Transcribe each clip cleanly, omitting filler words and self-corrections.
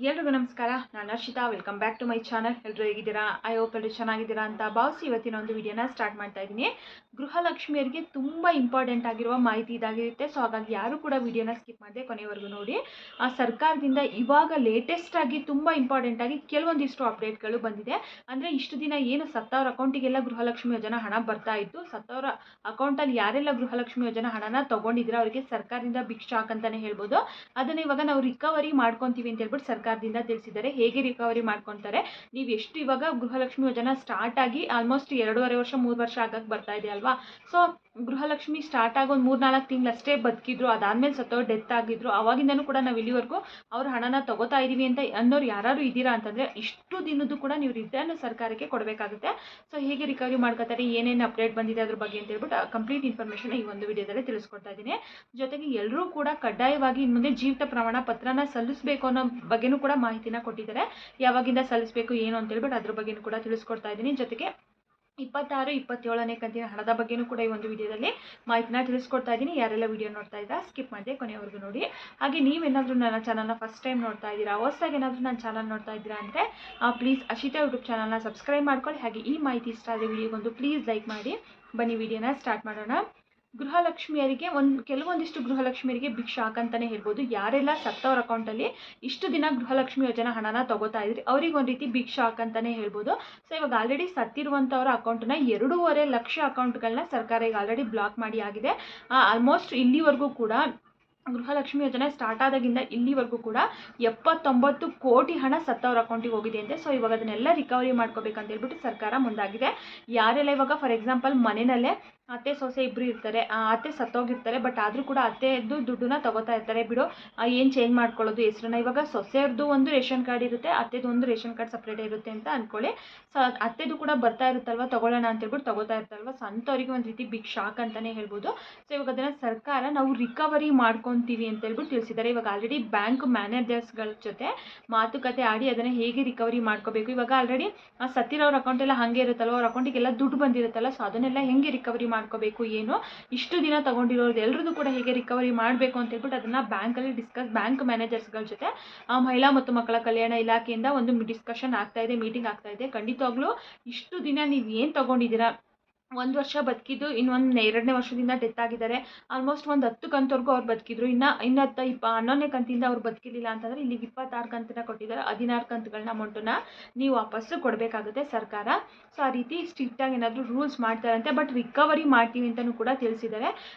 ಎಲ್ರಿಗೂ ನಮಸ್ಕಾರ. ನಾನು Harshita. Welcome back to my channel. ಎಲ್ಲರೂ ಹೇಗಿದ್ದೀರಾ? ಐ ಹೋಪ್ ಎಲ್ಲರೂ ಚೆನ್ನಾಗಿದ್ದೀರಾ ಅಂತ ಭಾವಿಸಿ ಇವತ್ತಿನ ಒಂದು ವಿಡಿಯೋನ ಸ್ಟಾರ್ಟ್ ಮಾಡ್ತಾ ಇದ್ದೀನಿ. ಗೃಹಲಕ್ಷ್ಮಿಯರಿಗೆ ತುಂಬ ಇಂಪಾರ್ಟೆಂಟ್ ಆಗಿರುವ ಮಾಹಿತಿ ಇದಾಗಿರುತ್ತೆ. ಸೊ ಹಾಗಾಗಿ ಯಾರು ಕೂಡ ವಿಡಿಯೋನ ಸ್ಕಿಪ್ ಮಾಡದೆ ಕೊನೆವರೆಗೂ ನೋಡಿ. ಸರ್ಕಾರದಿಂದ ಇವಾಗ ಲೇಟೆಸ್ಟ್ ಆಗಿ ತುಂಬ ಇಂಪಾರ್ಟೆಂಟ್ ಆಗಿ ಕೆಲವೊಂದಿಷ್ಟು ಅಪ್ಡೇಟ್ಗಳು ಬಂದಿದೆ. ಅಂದರೆ ಇಷ್ಟು ದಿನ ಏನು ಸತ್ತವರ ಅಕೌಂಟಿಗೆಲ್ಲ ಗೃಹಲಕ್ಷ್ಮಿ ಯೋಜನಾ ಹಣ ಬರ್ತಾ ಇತ್ತು, ಸತ್ತವರ ಅಕೌಂಟಲ್ಲಿ ಯಾರೆಲ್ಲ ಗೃಹಲಕ್ಷ್ಮಿ ಯೋಜನಾ ಹಣನ ತೊಗೊಂಡಿದ್ದೀರಾ ಅವರಿಗೆ ಸರ್ಕಾರದಿಂದ ಬಿಗ್ ಶಾಕ್ ಅಂತಲೇ ಹೇಳ್ಬೋದು. ಅದನ್ನು ಇವಾಗ ನಾವು ರಿಕವರಿ ಮಾಡ್ಕೊತೀವಿ ಅಂತ ಹೇಳ್ಬಿಟ್ಟು ಸರ್ಕಾರದಿಂದ ತಿಳಿಸಿದ್ದಾರೆ. ಹೇಗೆ ರಿಕವರಿ ಮಾಡ್ಕೊತಾರೆ, ನೀವು ಎಷ್ಟು ಇವಾಗ ಗೃಹಲಕ್ಷ್ಮಿ ಯೋಜನಾ ಸ್ಟಾರ್ಟ್ ಆಗಿ ಆಲ್ಮೋಸ್ಟ್ 2.5 ವರ್ಷ 3 ವರ್ಷ ಆಗಕ್ಕೆ ಬರ್ತಾ ಇದೆ ಅಲ್ವಾ. ಸೊ ಗೃಹಲಕ್ಷ್ಮಿ ಸ್ಟಾರ್ಟ್ ಆಗಿ ಒಂದು 3-4 ತಿಂಗಳಷ್ಟೇ ಬದುಕಿದ್ರು, ಅದಾದ್ಮೇಲೆ ಸತ್ತವ್ರು ಡೆತ್ ಆಗಿದ್ರು. ಅವಾಗಿಂದನೂ ಕೂಡ ನಾವು ಇಲ್ಲಿವರೆಗೂ ಅವ್ರ ಹಣನ ತಗೋತಾ ಇದೀವಿ ಅಂತ ಅನ್ನೋರು ಯಾರು ಇದ್ದೀರಾ ಅಂತಂದರೆ ಇಷ್ಟು ದಿನದ್ದು ಕೂಡ ನೀವು ರಿಟರ್ನ್ ಸರ್ಕಾರಕ್ಕೆ ಕೊಡಬೇಕಾಗುತ್ತೆ. ಸೊ ಹೇಗೆ ರಿಕವರಿ ಮಾಡ್ಕೋತಾರೆ, ಏನೇನು ಅಪ್ಡೇಟ್ ಬಂದಿದೆ ಅದ್ರ ಬಗ್ಗೆ ಅಂತ ಹೇಳ್ಬಿಟ್ಟು ಕಂಪ್ಲೀಟ್ ಇನ್ಫಾರ್ಮೇಷನ್ ಈ ಒಂದು ವಿಡಿಯೋದಲ್ಲಿ ತಿಳಿಸ್ಕೊಡ್ತಾ ಇದ್ದೀನಿ. ಜೊತೆಗೆ ಎಲ್ಲರೂ ಕೂಡ ಕಡ್ಡಾಯವಾಗಿ ಇನ್ನು ಮುಂದೆ ಜೀವಿತ ಪ್ರಮಾಣ ಪತ್ರನ ಸಲ್ಲಿಸಬೇಕು ಅನ್ನೋ ಬಗ್ಗೆನೂ ಕೂಡ ಮಾಹಿತಿನ ಕೊಟ್ಟಿದ್ದಾರೆ. ಯಾವಾಗಿಂದ ಸಲ್ಲಿಸಬೇಕು ಏನು ಅಂತ ಹೇಳ್ಬಿಟ್ಟು ಅದ್ರ ಬಗ್ಗೆನೂ ಕೂಡ ತಿಳಿಸ್ಕೊಡ್ತಾ ಇದ್ದೀನಿ. ಜೊತೆಗೆ 26-27ನೇ ಕಂತಿನ ಹಣದ ಬಗ್ಗೆನೂ ಕೂಡ ಈ ಒಂದು ವಿಡಿಯೋದಲ್ಲಿ ಮಾಹಿತಿನ ತಿಳಿಸ್ಕೊಡ್ತಾ ಇದ್ದೀನಿ. ಯಾರೆಲ್ಲ ವಿಡಿಯೋ ನೋಡ್ತಾ ಇದ್ದೀರಾ ಸ್ಕಿಪ್ ಮಾಡದೆ ಕೊನೆವರೆಗೂ ನೋಡಿ. ಹಾಗೆ ನೀವೇನಾದರೂ ನನ್ನ ಚಾನಲ್ನ ಫಸ್ಟ್ ಟೈಮ್ ನೋಡ್ತಾ ಇದ್ದೀರಾ, ಹೊಸದಾಗಿ ಏನಾದರೂ ನನ್ನ ಚಾನಲ್ ನೋಡ್ತಾ ಇದ್ದೀರಾ ಅಂದರೆ ಪ್ಲೀಸ್ ಅಶಿತಾ ಯೂಟ್ಯೂಬ್ ಚಾನಲ್ನ ಸಬ್ಸ್ಕ್ರೈಬ್ ಮಾಡ್ಕೊಳ್ಳಿ. ಹಾಗೆ ಈ ಮಾಹಿತಿ ಇಷ್ಟ ಆದರೆ ವಿಡಿಯೋಗೊಂದು ಪ್ಲೀಸ್ ಲೈಕ್ ಮಾಡಿ. ಬನ್ನಿ ವಿಡಿಯೋನ ಸ್ಟಾರ್ಟ್ ಮಾಡೋಣ. ಗೃಹಲಕ್ಷ್ಮಿಯರಿಗೆ ಕೆಲವೊಂದಿಷ್ಟು ಗೃಹಲಕ್ಷ್ಮಿಯರಿಗೆ ಬಿಗ್ ಶಾಕ್ ಅಂತಲೇ ಹೇಳ್ಬೋದು. ಯಾರೆಲ್ಲ ಸತ್ತವ್ರ ಅಕೌಂಟಲ್ಲಿ ಇಷ್ಟು ದಿನ ಗೃಹಲಕ್ಷ್ಮಿ ಯೋಜನಾ ಹಣನ ತಗೋತಾ ಇದ್ರಿ ಅವ್ರಿಗೆ ಒಂದು ರೀತಿ ಬಿಗ್ ಶಾಕ್ ಅಂತಲೇ ಹೇಳ್ಬೋದು. ಸೊ ಇವಾಗ ಆಲ್ರೆಡಿ ಸತ್ತಿರುವಂಥವ್ರ ಅಕೌಂಟನ್ನ 2.5 ಲಕ್ಷ ಅಕೌಂಟ್ಗಳನ್ನ ಸರ್ಕಾರ ಈಗ ಆಲ್ರೆಡಿ ಬ್ಲಾಕ್ ಮಾಡಿ ಆಗಿದೆ. ಆಲ್ಮೋಸ್ಟ್ ಇಲ್ಲಿವರೆಗೂ ಕೂಡ ಗೃಹಲಕ್ಷ್ಮಿ ಯೋಜನೆ ಸ್ಟಾರ್ಟ್ ಆದಾಗಿಂದ ಇಲ್ಲಿವರೆಗೂ ಕೂಡ 79 ಕೋಟಿ ಹಣ ಸತ್ತವ್ರ ಅಕೌಂಟಿಗೆ ಹೋಗಿದೆ ಅಂತೆ. ಸೊ ಇವಾಗ ಅದನ್ನೆಲ್ಲ ರಿಕವರಿ ಮಾಡ್ಕೋಬೇಕಂತ ಹೇಳ್ಬಿಟ್ಟು ಸರ್ಕಾರ ಮುಂದಾಗಿದೆ. ಯಾರೆಲ್ಲ ಇವಾಗ ಫಾರ್ ಎಕ್ಸಾಂಪಲ್ ಮನೆಯಲ್ಲೇ ಅತ್ತೆ ಸೊಸೆ ಇಬ್ಬರು ಇರ್ತಾರೆ, ಅತ್ತೆ ಸತ್ತೋಗಿರ್ತಾರೆ, ಬಟ್ ಆದರೂ ಕೂಡ ಅತ್ತೆಯದ್ದು ದುಡ್ಡನ್ನ ತಗೋತಾ ಇರ್ತಾರೆ, ಬಿಡು ಏನು ಚೇಂಜ್ ಮಾಡ್ಕೊಳ್ಳೋದು ಹೆಸರನ್ನ. ಇವಾಗ ಸೊಸೆಯವ್ರದ್ದು ಒಂದು ರೇಷನ್ ಕಾರ್ಡ್ ಇರುತ್ತೆ, ಅತ್ತೆದು ಒಂದು ರೇಷನ್ ಕಾರ್ಡ್ ಸಪ್ರೇಟೇ ಇರುತ್ತೆ ಅಂತ ಅಂದ್ಕೊಳ್ಳಿ. ಸೊ ಅತ್ತೆದು ಕೂಡ ಬರ್ತಾ ಇರುತ್ತಲ್ವ, ತಗೊಳ್ಳೋಣ ಅಂತ ಹೇಳ್ಬಿಟ್ಟು ತಗೋತಾ ಇರ್ತಾರಲ್ವ. ಸೊ ಅಂಥವ್ರಿಗೆ ಒಂದು ರೀತಿ ಬಿಗ್ ಶಾಕ್ ಅಂತಲೇ ಹೇಳ್ಬೋದು. ಸೊ ಇವಾಗ ಅದನ್ನು ಸರ್ಕಾರ ನಾವು ರಿಕವರಿ ಮಾಡ್ಕೊತೀವಿ ಅಂತ ಹೇಳ್ಬಿಟ್ಟು ತಿಳಿಸಿದ್ದಾರೆ. ಇವಾಗ ಆಲ್ರೆಡಿ ಬ್ಯಾಂಕ್ ಮ್ಯಾನೇಜರ್ಸ್ಗಳ ಜೊತೆ ಮಾತುಕತೆ ಆಡಿ ಅದನ್ನು ಹೇಗೆ ರಿಕವರಿ ಮಾಡ್ಕೋಬೇಕು, ಇವಾಗ ಆಲ್ರೆಡಿ ಸತ್ತಿರೋರ ಅಕೌಂಟ್ ಎಲ್ಲ ಹಾಗೆ ಇರುತ್ತಲ್ವ, ಅವ್ರ ಅಕೌಂಟಿಗೆಲ್ಲ ದುಡ್ಡು ಬಂದಿರುತ್ತಲ್ಲ, ಸೊ ಅದನ್ನೆಲ್ಲ ಹೆಂಗೆ ರಿಕವರಿ ಮಾಡ್ಕೋಬೇಕು, ಏನು ಇಷ್ಟು ದಿನ ತಗೊಂಡಿರೋದು ಎಲ್ಲರದ್ದು ಕೂಡ ಹೇಗೆ ರಿಕವರಿ ಮಾಡಬೇಕು ಅಂತ ಹೇಳ್ಬಿಟ್ಟು ಅದನ್ನು ಬ್ಯಾಂಕಲ್ಲಿ ಬ್ಯಾಂಕ್ ಮ್ಯಾನೇಜರ್ಸ್ಗಳ ಜೊತೆ ಮಹಿಳಾ ಮತ್ತು ಮಕ್ಕಳ ಕಲ್ಯಾಣ ಇಲಾಖೆಯಿಂದ ಒಂದು ಡಿಸ್ಕಷನ್ ಆಗ್ತಾ ಇದೆ, ಮೀಟಿಂಗ್ ಆಗ್ತಾ ಇದೆ. ಖಂಡಿತವಾಗ್ಲೂ ಇಷ್ಟು ದಿನ ನೀವು ಏನು ತಗೊಂಡಿದ್ದೀರಾ, 1 ವರ್ಷ ಬದುಕಿದ್ದು ಇನ್ನೊಂದು 2ನೇ ವರ್ಷದಿಂದ ಡೆತ್ ಆಗಿದ್ದಾರೆ. ಆಲ್ಮೋಸ್ಟ್ ಒಂದು 10 ಕಂತವರೆಗೂ ಅವ್ರು ಬದುಕಿದ್ರು. ಇನ್ನು 11ನೇ ಕಂತಿಂದ ಅವ್ರು ಬದುಕಿರಲಿಲ್ಲ ಅಂತಂದರೆ ಇಲ್ಲಿಗೆ 26 ಕಂತನ್ನ ಕೊಟ್ಟಿದ್ದಾರೆ. 16 ಕಂತುಗಳನ್ನ ಅಮೌಂಟನ್ನ ನೀವು ವಾಪಸ್ಸು ಕೊಡಬೇಕಾಗುತ್ತೆ ಸರ್ಕಾರ. ಸೊ ಆ ರೀತಿ ಸ್ಟ್ರಿಕ್ಟಾಗಿ ಏನಾದರೂ ರೂಲ್ಸ್ ಮಾಡ್ತಾರಂತೆ. ಬಟ್ ರಿಕವರಿ ಮಾಡ್ತೀವಿ ಅಂತಲೂ ಕೂಡ ತಿಳಿಸಿದ್ದಾರೆ.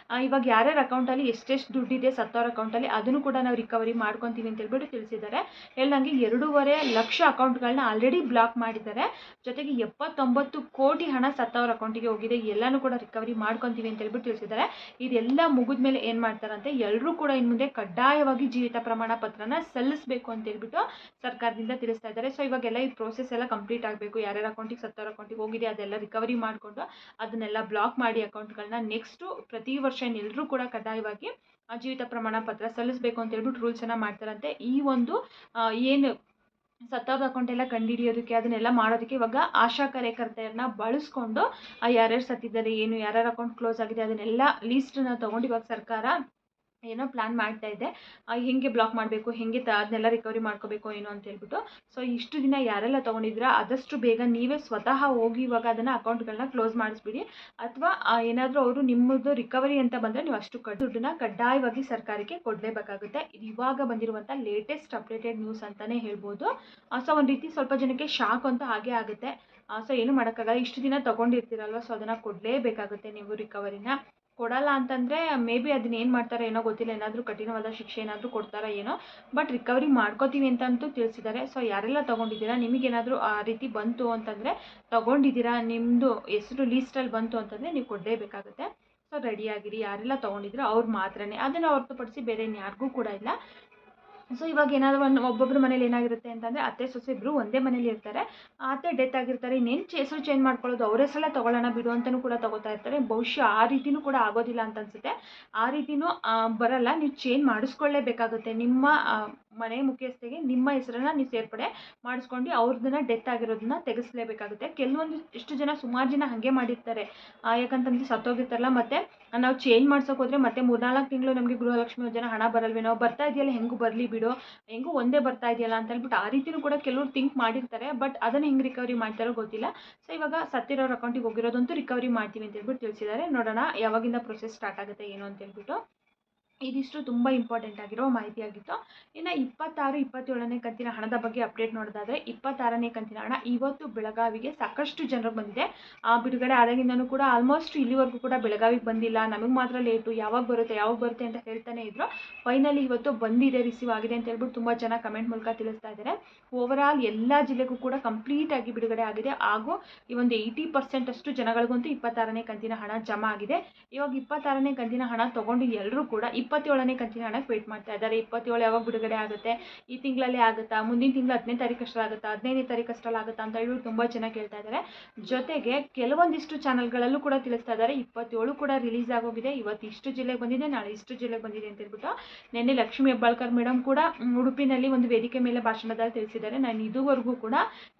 ಇವಾಗ ಯಾರ್ಯಾರ ಅಕೌಂಟಲ್ಲಿ ಎಷ್ಟೆಷ್ಟು ದುಡ್ಡಿದೆ ಸತ್ತವ್ರ ಅಕೌಂಟಲ್ಲಿ ಅದನ್ನು ಕೂಡ ನಾವು ರಿಕವರಿ ಮಾಡ್ಕೊತೀವಿ ಅಂತ ಹೇಳ್ಬಿಟ್ಟು ತಿಳಿಸಿದ್ದಾರೆ. ಹೇಳ್ದಂಗೆ 2.5 ಲಕ್ಷ ಅಕೌಂಟ್ಗಳನ್ನ ಆಲ್ರೆಡಿ ಬ್ಲಾಕ್ ಮಾಡಿದ್ದಾರೆ. ಜೊತೆಗೆ 79 ಕೋಟಿ ಹಣ ಸತ್ತವ್ರ ಅಕೌಂಟಿಗೆ ಹೋಗಿದೆ. ಎಲ್ಲನೂ ಕೂಡ ರಿಕವರಿ ಮಾಡ್ಕೊತೀವಿ ಅಂತ ಹೇಳ್ಬಿಟ್ಟು ತಿಳಿಸಿದ್ದಾರೆ. ಇದೆಲ್ಲ ಮುಗಿದ ಮೇಲೆ ಏನು ಮಾಡ್ತಾರಂತೆ, ಎಲ್ಲರೂ ಕೂಡ ಇನ್ನು ಮುಂದೆ ಕಡ್ಡಾಯವಾಗಿ ಜೀವಿತ ಪ್ರಮಾಣ ಪತ್ರನ ಸಲ್ಲಿಸಬೇಕು ಅಂತ ಹೇಳ್ಬಿಟ್ಟು ಸರ್ಕಾರದಿಂದ ತಿಳಿಸ್ತಾ ಇದ್ದಾರೆ. ಸೊ ಇವಾಗೆಲ್ಲ ಈ ಪ್ರೋಸೆಸ್ ಎಲ್ಲ ಕಂಪ್ಲೀಟ್ ಆಗಬೇಕು. ಯಾರ್ಯಾರ ಅಕೌಂಟಿಗೆ ಸತ್ತವ್ರ ಅಕೌಂಟಿಗೆ ಹೋಗಿದೆ ಅದೆಲ್ಲ ರಿಕವರಿ ಮಾಡಿಕೊಂಡು ಅದನ್ನೆಲ್ಲ ಬ್ಲಾಕ್ ಮಾಡಿ ಅಕೌಂಟ್ಗಳನ್ನ ನೆಕ್ಸ್ಟು ಪ್ರತಿ ವರ್ಷ ಎಲ್ಲರೂ ಕೂಡ ಕಡ್ಡಾಯವಾಗಿ ಜೀವಿತ ಪ್ರಮಾಣ ಪತ್ರ ಸಲ್ಲಿಸಬೇಕು ಅಂತ ಹೇಳ್ಬಿಟ್ಟು ರೂಲ್ಸನ್ನು ಮಾಡ್ತಾರಂತೆ. ಈ ಒಂದು ಏನು ಸತ್ತವ್ರ ಅಕೌಂಟ್ ಎಲ್ಲ ಕಂಡುಹಿಡಿಯೋದಕ್ಕೆ ಅದನ್ನೆಲ್ಲ ಮಾಡೋದಕ್ಕೆ ಇವಾಗ ಆಶಾ ಕಾರ್ಯಕರ್ತೆಯರನ್ನ ಬಳಸ್ಕೊಂಡು ಯಾರ್ಯಾರು ಸತ್ತಿದ್ದಾರೆ, ಏನು ಯಾರ್ಯಾರ ಅಕೌಂಟ್ ಕ್ಲೋಸ್ ಆಗಿದೆ ಅದನ್ನೆಲ್ಲ ಲೀಸ್ಟನ್ನ ತೊಗೊಂಡು ಇವಾಗ ಸರ್ಕಾರ ಏನೋ ಪ್ಲ್ಯಾನ್ ಮಾಡ್ತಾ ಇದೆ. ಹೆಂಗೆ ಬ್ಲಾಕ್ ಮಾಡಬೇಕು, ಹೆಂಗೆ ಅದನ್ನೆಲ್ಲ ರಿಕವರಿ ಮಾಡ್ಕೋಬೇಕು ಏನು ಅಂತ ಹೇಳ್ಬಿಟ್ಟು. ಸೊ ಇಷ್ಟು ದಿನ ಯಾರೆಲ್ಲ ತೊಗೊಂಡಿದ್ದೀರಾ ಆದಷ್ಟು ಬೇಗ ನೀವೇ ಸ್ವತಃ ಹೋಗಿ ಇವಾಗ ಅದನ್ನು ಅಕೌಂಟ್ಗಳನ್ನ ಕ್ಲೋಸ್ ಮಾಡಿಸ್ಬಿಡಿ. ಅಥವಾ ಏನಾದರೂ ಅವರು ನಿಮ್ಮದು ರಿಕವರಿ ಅಂತ ಬಂದರೆ ನೀವು ಅಷ್ಟು ದುಡ್ಡನ್ನ ಕಡ್ಡಾಯವಾಗಿ ಸರ್ಕಾರಕ್ಕೆ ಕೊಡಲೇಬೇಕಾಗುತ್ತೆ. ಇದು ಇವಾಗ ಬಂದಿರುವಂಥ ಲೇಟೆಸ್ಟ್ ಅಪ್ಡೇಟೆಡ್ ನ್ಯೂಸ್ ಅಂತಲೇ ಹೇಳ್ಬೋದು. ಸೊ ಒಂದು ರೀತಿ ಸ್ವಲ್ಪ ಜನಕ್ಕೆ ಶಾಕ್ ಅಂತ ಹಾಗೆ ಆಗುತ್ತೆ. ಸೊ ಏನು ಮಾಡೋಕ್ಕಾಗಲ್ಲ, ಇಷ್ಟು ದಿನ ತೊಗೊಂಡಿರ್ತೀರಲ್ವ, ಸೊ ಅದನ್ನು ಕೊಡಲೇಬೇಕಾಗುತ್ತೆ ನೀವು ರಿಕವರಿನ. ಕೊಡಲ್ಲ ಅಂತಂದರೆ ಮೇ ಬಿ ಅದನ್ನ ಏನು ಮಾಡ್ತಾರೆ ಏನೋ ಗೊತ್ತಿಲ್ಲ, ಏನಾದರೂ ಕಠಿಣವಾದ ಶಿಕ್ಷೆ ಏನಾದರೂ ಕೊಡ್ತಾರಾ ಏನೋ, ಬಟ್ ರಿಕವರಿ ಮಾಡ್ಕೋತೀವಿ ಅಂತಂತೂ ತಿಳಿಸಿದ್ದಾರೆ. ಸೊ ಯಾರೆಲ್ಲ ತೊಗೊಂಡಿದ್ದೀರಾ, ನಿಮಗೇನಾದರೂ ಆ ರೀತಿ ಬಂತು ಅಂತಂದರೆ ತೊಗೊಂಡಿದ್ದೀರಾ, ನಿಮ್ಮದು ಹೆಸರು ಲೀಸ್ಟಲ್ಲಿ ಬಂತು ಅಂತಂದರೆ ನೀವು ಕೊಡಲೇಬೇಕಾಗುತ್ತೆ. ಸೊ ರೆಡಿಯಾಗಿರಿ. ಯಾರೆಲ್ಲ ತೊಗೊಂಡಿದ್ದೀರಾ ಅವ್ರು ಮಾತ್ರನೇ, ಅದನ್ನು ಹೊರತುಪಡಿಸಿ ಬೇರೆ ಯಾರಿಗೂ ಕೂಡ ಇಲ್ಲ. ಸೊ ಇವಾಗ ಏನಾದರೂ ಒಬ್ಬೊಬ್ಬರು ಮನೇಲಿ ಏನಾಗಿರುತ್ತೆ ಅಂತಂದರೆ ಅತ್ತೆ ಸೊಸೆ ಇಬ್ಬರು ಒಂದೇ ಮನೇಲಿ ಇರ್ತಾರೆ, ಅತ್ತೆ ಡೆತ್ ಆಗಿರ್ತಾರೆ, ಇನ್ನೇನು ಹೆಸರು ಚೇಂಜ್ ಮಾಡ್ಕೊಳ್ಳೋದು, ಅವ್ರ ಹೆಸರಲ್ಲೇ ತೊಗೊಳ್ಳೋಣ ಬಿಡು ಅಂತಲೂ ಕೂಡ ತೊಗೋತಾ ಇರ್ತಾರೆ. ಬಹುಶಃ ಆ ರೀತಿಯೂ ಕೂಡ ಆಗೋದಿಲ್ಲ ಅಂತ ಅನಿಸುತ್ತೆ. ಆ ರೀತಿಯೂ ಬರಲ್ಲ, ನೀವು ಚೇಂಜ್ ಮಾಡಿಸ್ಕೊಳ್ಳೇಬೇಕಾಗುತ್ತೆ. ನಿಮ್ಮ ಮನೆ ಮುಖ್ಯಸ್ಥೆಗೆ ನಿಮ್ಮ ಹೆಸರನ್ನ ನೀವು ಸೇರ್ಪಡೆ ಮಾಡಿಸ್ಕೊಂಡು ಅವ್ರದನ್ನ ಡೆತ್ ಆಗಿರೋದನ್ನ ತೆಗೆಸಲೇಬೇಕಾಗುತ್ತೆ. ಇಷ್ಟು ಜನ ಸುಮಾರು ಜನ ಹಾಗೆ ಮಾಡಿರ್ತಾರೆ. ಯಾಕಂತಂದ್ರೆ ಸತ್ತೋಗಿರ್ತಾರಲ್ಲ, ಮತ್ತೆ ನಾವು ಚೇಂಜ್ ಮಾಡ್ಸೋಕೆ ಹೋದ್ರೆ ಮತ್ತೆ 3-4 ತಿಂಗಳು ನಮಗೆ ಗೃಹಲಕ್ಷ್ಮಿ ಯೋಜನೆ ಹಣ ಬರಲ್ವೇನೋ, ಬರ್ತಾ ಇದೆಯಲ್ಲ ಹೆಂಗೂ ಬರಲಿ ಬಿಡು, ಹೆಂಗೂ ಒಂದೇ ಬರ್ತಾ ಇದೆಯಲ್ಲ ಅಂತ ಹೇಳ್ಬಿಟ್ಟು ಆ ರೀತಿಯೂ ಕೂಡ ಕೆಲವರು ಥಿಂಕ್ ಮಾಡಿರ್ತಾರೆ. ಬಟ್ ಅದನ್ನು ಹೆಂಗೆ ರಿಕವರಿ ಮಾಡ್ತಾರೋ ಗೊತ್ತಿಲ್ಲ. ಸೊ ಇವಾಗ ಸತ್ತಿರೋರ ಅಕೌಂಟಿಗೆ ಹೋಗಿರೋದಂತೂ ರಿಕವರಿ ಮಾಡ್ತೀವಿ ಅಂತ ಹೇಳ್ಬಿಟ್ಟು ತಿಳಿಸಿದ್ದಾರೆ. ನೋಡೋಣ ಯಾವಾಗಿಂದ ಪ್ರೊಸೆಸ್ ಸ್ಟಾರ್ಟ್ ಆಗುತ್ತೆ ಏನು ಅಂತ ಹೇಳ್ಬಿಟ್ಟು. ಇದಿಷ್ಟು ತುಂಬ ಇಂಪಾರ್ಟೆಂಟ್ ಆಗಿರೋ ಮಾಹಿತಿಯಾಗಿತ್ತು. ಇನ್ನು 26-27ನೇ ಕಂತಿನ ಹಣದ ಬಗ್ಗೆ ಅಪ್ಡೇಟ್ ನೋಡೋದಾದರೆ, 26ನೇ ಕಂತಿನ ಹಣ ಇವತ್ತು ಬೆಳಗಾವಿಗೆ ಸಾಕಷ್ಟು ಜನರಿಗೆ ಬಂದಿದೆ. ಬಿಡುಗಡೆ ಆದಾಗಿಂದನೂ ಕೂಡ ಆಲ್ಮೋಸ್ಟ್ ಇಲ್ಲಿವರೆಗೂ ಕೂಡ ಬೆಳಗಾವಿಗೆ ಬಂದಿಲ್ಲ, ನಮಗೆ ಮಾತ್ರ ಲೇಟು, ಯಾವಾಗ ಬರುತ್ತೆ ಅಂತ ಹೇಳ್ತಾನೆ ಇದ್ರು. ಫೈನಲಿ ಇವತ್ತು ಬಂದಿದೆ, ರಿಸೀವ್ ಆಗಿದೆ ಅಂತ ಹೇಳ್ಬಿಟ್ಟು ತುಂಬ ಜನ ಕಮೆಂಟ್ ಮೂಲಕ ತಿಳಿಸ್ತಾ ಇದ್ದಾರೆ. ಓವರಾಲ್ ಎಲ್ಲ ಜಿಲ್ಲೆಗೂ ಕೂಡ ಕಂಪ್ಲೀಟಾಗಿ ಬಿಡುಗಡೆ ಆಗಿದೆ. ಹಾಗೂ ಈ ಒಂದು 80% ಅಷ್ಟು ಜನಗಳಿಗಂತೂ 26ನೇ ಕಂತಿನ ಹಣ ಜಮಾ ಆಗಿದೆ. ಇವಾಗ 26ನೇ ಕಂತಿನ ಹಣ ತೊಗೊಂಡು ಎಲ್ಲರೂ ಕೂಡ 27ನೇ ಕಂತಿನ ಹಣಕ್ಕೆ ವೇಟ್ ಮಾಡ್ತಾ ಇದ್ದಾರೆ. 27 ಯಾವಾಗ ಬಿಡುಗಡೆ ಆಗುತ್ತೆ, ಈ ತಿಂಗಳಲ್ಲೇ ಆಗುತ್ತಾ, ಮುಂದಿನ ತಿಂಗಳು 10ನೇ ತಾರೀಕಷ್ಟರಲ್ಲಿ ಆಗುತ್ತಾ, 15ನೇ ತಾರೀಕಷ್ಟರಲ್ಲಿ ಆಗುತ್ತಾ ಅಂತ ಹೇಳಿ ತುಂಬ ಜನ ಕೇಳ್ತಾ ಇದ್ದಾರೆ. ಜೊತೆಗೆ ಕೆಲವೊಂದಿಷ್ಟು ಚಾನಲ್ಗಳಲ್ಲೂ ಕೂಡ ತಿಳಿಸ್ತಾ ಇದ್ದಾರೆ 27 ಕೂಡ ರಿಲೀಸ್ ಆಗೋಗಿದೆ, ಇವತ್ತು ಇಷ್ಟು ಜಿಲ್ಲೆಗೆ ಬಂದಿದೆ, ನಾಳೆ ಇಷ್ಟು ಜಿಲ್ಲೆಗೆ ಬಂದಿದೆ ಅಂತ ಹೇಳ್ಬಿಟ್ಟು. ನಿನ್ನೆ ಲಕ್ಷ್ಮೀ ಹೆಬ್ಬಾಳ್ಕರ್ ಮೇಡಮ್ ಕೂಡ ಉಡುಪಿನಲ್ಲಿ ಒಂದು ವೇದಿಕೆ ಮೇಲೆ ಭಾಷಣದಲ್ಲಿ ತಿಳಿಸಿದ್ದಾರೆ, ನಾನು ಇದುವರೆಗೂ ಕೂಡ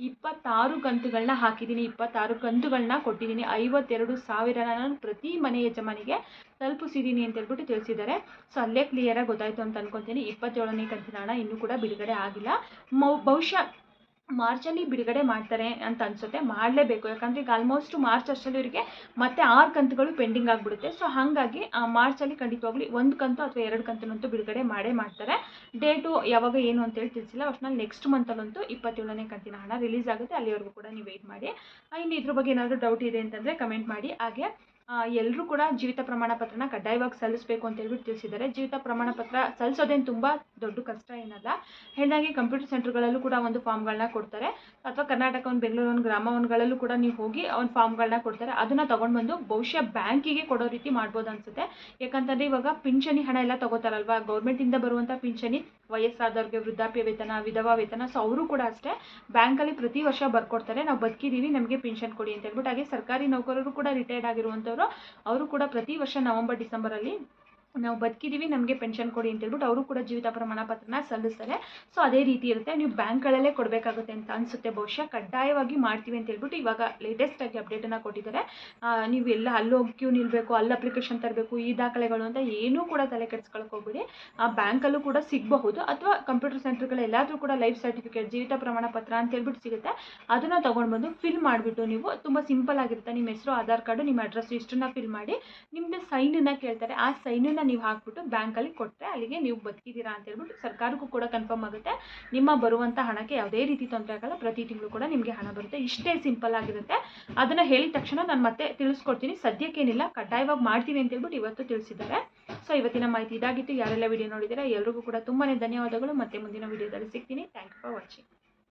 26 ಕಂತುಗಳನ್ನ ಹಾಕಿದ್ದೀನಿ, 26 ಕಂತುಗಳನ್ನ ಕೊಟ್ಟಿದ್ದೀನಿ, 52,000 ನಾನು ಪ್ರತಿ ಮನೆ ಯಜಮಾನಿಗೆ ತಲುಪಿಸಿದ್ದೀನಿ ಅಂತ ಹೇಳ್ಬಿಟ್ಟು ತಿಳಿಸಿದ್ದಾರೆ. ಸೊ ಅಲ್ಲೇ ಕ್ಲಿಯರಾಗಿ ಗೊತ್ತಾಯಿತು ಅಂತ ಅನ್ಕೊತೀನಿ. 27ನೇ ಕಂತಿನ ಹಣ ಇನ್ನೂ ಕೂಡ ಬಿಡುಗಡೆ ಆಗಿಲ್ಲ. ಬಹುಶಃ ಮಾರ್ಚಲ್ಲಿ ಬಿಡುಗಡೆ ಮಾಡ್ತಾರೆ ಅಂತ ಅನಿಸುತ್ತೆ, ಮಾಡಲೇಬೇಕು. ಯಾಕಂದರೆ ಈಗ ಆಲ್ಮೋಸ್ಟ್ ಮಾರ್ಚ್ ಅಷ್ಟರಲ್ಲಿ ಇವರಿಗೆ ಮತ್ತೆ 6 ಕಂತುಗಳು ಪೆಂಡಿಂಗ್ ಆಗಿಬಿಡುತ್ತೆ. ಸೊ ಹಾಗಾಗಿ ಮಾರ್ಚಲ್ಲಿ ಖಂಡಿತವಾಗ್ಲಿ 1 ಕಂತು ಅಥವಾ 2 ಕಂತನ್ನಂತೂ ಬಿಡುಗಡೆ ಮಾಡ್ತಾರೆ. ಡೇಟು ಯಾವಾಗ ಏನು ಅಂತೇಳಿ ತಿಳಿಸಿಲ್ಲ. ಒಟ್ಟಿನಲ್ಲಿ ನೆಕ್ಸ್ಟ್ ಮಂತಲ್ಲಂತೂ 27ನೇ ಕಂತಿನ ಹಣ ರಿಲೀಸ್ ಆಗುತ್ತೆ. ಅಲ್ಲಿವರೆಗೂ ಕೂಡ ನೀವು ವೆಯ್ಟ್ ಮಾಡಿ. ಇನ್ನು ಇದ್ರ ಬಗ್ಗೆ ಏನಾದರೂ ಡೌಟ್ ಇದೆ ಅಂತಂದರೆ ಕಮೆಂಟ್ ಮಾಡಿ. ಹಾಗೆ ಎಲ್ಲರೂ ಕೂಡ ಜೀವಿತ ಪ್ರಮಾಣ ಪತ್ರನ ಕಡ್ಡಾಯವಾಗಿ ಸಲ್ಲಿಸಬೇಕು ಅಂತ ಹೇಳ್ಬಿಟ್ಟು ತಿಳಿಸಿದ್ದಾರೆ. ಜೀವಿತ ಪ್ರಮಾಣ ಪತ್ರ ಸಲ್ಲಿಸೋದೇನು ತುಂಬ ದೊಡ್ಡ ಕಷ್ಟ ಏನಲ್ಲ. ಹೇಳಿದಾಗೆ ಕಂಪ್ಯೂಟರ್ ಸೆಂಟರ್ಗಳಲ್ಲೂ ಕೂಡ ಒಂದು ಫಾರ್ಮ್ಗಳನ್ನ ಕೊಡ್ತಾರೆ, ಅಥವಾ ಕರ್ನಾಟಕ ಒಂದು ಬೆಂಗಳೂರು ಒಂದು ಗ್ರಾಮ ಒನ್ಗಳಲ್ಲೂ ಕೂಡ ನೀವು ಹೋಗಿ ಒಂದು ಫಾರ್ಮ್ಗಳನ್ನ ಕೊಡ್ತಾರೆ. ಅದನ್ನು ತೊಗೊಂಡು ಬಂದು ಬಹುಶಃ ಬ್ಯಾಂಕಿಗೆ ಕೊಡೋ ರೀತಿ ಮಾಡ್ಬೋದು ಅನಿಸುತ್ತೆ. ಯಾಕಂತಂದರೆ ಇವಾಗ ಪಿಂಚಣಿ ಹಣ ಎಲ್ಲ ತೊಗೋತಾರಲ್ವ, ಗೌರ್ಮೆಂಟಿಂದ ಬರುವಂಥ ಪಿಂಚಣಿ, ವಯಸ್ಸಾದವ್ರಿಗೆ ವೃದ್ಧಾಪ್ಯ ವೇತನ, ವಿಧವಾ ವೇತನ. ಸೊ ಅವರು ಕೂಡ ಅಷ್ಟೇ ಬ್ಯಾಂಕಲ್ಲಿ ಪ್ರತಿ ವರ್ಷ ಬರ್ಕೊಡ್ತಾರೆ, ನಾವು ಬದುಕಿದ್ದೀವಿ ನಮಗೆ ಪೆನ್ಷನ್ ಕೊಡಿ ಅಂತ ಹೇಳ್ಬಿಟ್ಟು. ಹಾಗೆ ಸರ್ಕಾರಿ ನೌಕರರು ಕೂಡ ರಿಟೈರ್ಡ್ ಆಗಿರುವಂಥವ್ರು ಅವರು ಕೂಡ ಪ್ರತಿ ವರ್ಷ ನವೆಂಬರ್ ಡಿಸೆಂಬರಲ್ಲಿ ನಾವು ಬದುಕಿದ್ದೀವಿ ನಮಗೆ ಪೆನ್ಷನ್ ಕೊಡಿ ಅಂತ ಹೇಳ್ಬಿಟ್ಟು ಅವರು ಕೂಡ ಜೀವಿತ ಪ್ರಮಾಣ ಪತ್ರನ ಸಲ್ಲಿಸ್ತಾರೆ. ಸೊ ಅದೇ ರೀತಿ ಇರುತ್ತೆ, ನೀವು ಬ್ಯಾಂಕ್ಗಳಲ್ಲೇ ಕೊಡಬೇಕಾಗುತ್ತೆ ಅಂತ ಅನಿಸುತ್ತೆ. ಬಹುಶಃ ಕಡ್ಡಾಯವಾಗಿ ಮಾಡ್ತೀವಿ ಅಂತ ಹೇಳ್ಬಿಟ್ಟು ಇವಾಗ ಲೇಟೆಸ್ಟಾಗಿ ಅಪ್ಡೇಟನ್ನು ಕೊಟ್ಟಿದ್ದಾರೆ. ನೀವು ಎಲ್ಲ ಅಲ್ಲಿ ಹೋಗಿ ಕ್ಯೂ ನಿಲ್ಲಬೇಕು, ಅಲ್ಲಿ ಅಪ್ಲಿಕೇಶನ್ ತರಬೇಕು, ಈ ದಾಖಲೆಗಳು ಅಂತ ಏನೂ ಕೂಡ ತಲೆ ಕೆಡಿಸ್ಕೊಳಕ್ಕೆ ಹೋಗ್ಬಿಡಿ. ಆ ಬ್ಯಾಂಕಲ್ಲೂ ಕೂಡ ಸಿಗಬಹುದು, ಅಥವಾ ಕಂಪ್ಯೂಟರ್ ಸೆಂಟರ್ಗಳು ಎಲ್ಲಾದರೂ ಕೂಡ ಲೈಫ್ ಸರ್ಟಿಫಿಕೇಟ್ ಜೀವಿತ ಪ್ರಮಾಣ ಪತ್ರ ಅಂತ ಹೇಳ್ಬಿಟ್ಟು ಸಿಗುತ್ತೆ. ಅದನ್ನು ತೊಗೊಂಡು ಬಂದು ಫಿಲ್ ಮಾಡಿಬಿಟ್ಟು ನೀವು ತುಂಬ ಸಿಂಪಲ್ ಆಗಿರುತ್ತೆ, ನಿಮ್ಮ ಹೆಸರು, ಆಧಾರ್ ಕಾರ್ಡು, ನಿಮ್ಮ ಅಡ್ರೆಸ್ ಇಷ್ಟನ್ನು ಫಿಲ್ ಮಾಡಿ ನಿಮ್ಮದು ಸೈನನ್ನು ಕೇಳ್ತಾರೆ. ಆ ಸೈನನ್ನು ನೀವು ಹಾಕ್ಬಿಟ್ಟು ಬ್ಯಾಂಕಲ್ಲಿ ಕೊಟ್ಟರೆ ಅಲ್ಲಿಗೆ ನೀವು ಬದುಕಿದ್ದೀರಾ ಅಂತ ಹೇಳ್ಬಿಟ್ಟು ಸರ್ಕಾರಕ್ಕೂ ಕೂಡ ಕನ್ಫರ್ಮ್ ಆಗುತ್ತೆ. ನಿಮ್ಮ ಬರುವಂಥ ಹಣಕ್ಕೆ ಯಾವುದೇ ರೀತಿ ತೊಂದರೆ ಆಗಲ್ಲ, ಪ್ರತಿ ತಿಂಗಳು ಕೂಡ ನಿಮಗೆ ಹಣ ಬರುತ್ತೆ. ಇಷ್ಟೇ ಸಿಂಪಲ್ ಆಗಿರುತ್ತೆ. ಅದನ್ನು ಹೇಳಿದ ತಕ್ಷಣ ನಾನು ಮತ್ತೆ ತಿಳಿಸ್ಕೊಡ್ತೀನಿ. ಸದ್ಯಕ್ಕೇನಿಲ್ಲ, ಕಡ್ಡಾಯವಾಗಿ ಮಾಡ್ತೀವಿ ಅಂತ ಹೇಳ್ಬಿಟ್ಟು ಇವತ್ತು ತಿಳಿಸಿದ್ದಾರೆ. ಸೊ ಇವತ್ತಿನ ಮಾಹಿತಿ ಇದಾಗಿತ್ತು. ಯಾರೆಲ್ಲ ವಿಡಿಯೋ ನೋಡಿದ್ದೀರಾ ಎಲ್ರಿಗೂ ಕೂಡ ತುಂಬಾ ಧನ್ಯವಾದಗಳು. ಮತ್ತೆ ಮುಂದಿನ ವಿಡಿಯೋದಲ್ಲಿ ಸಿಗ್ತೀನಿ. Thank you for watching.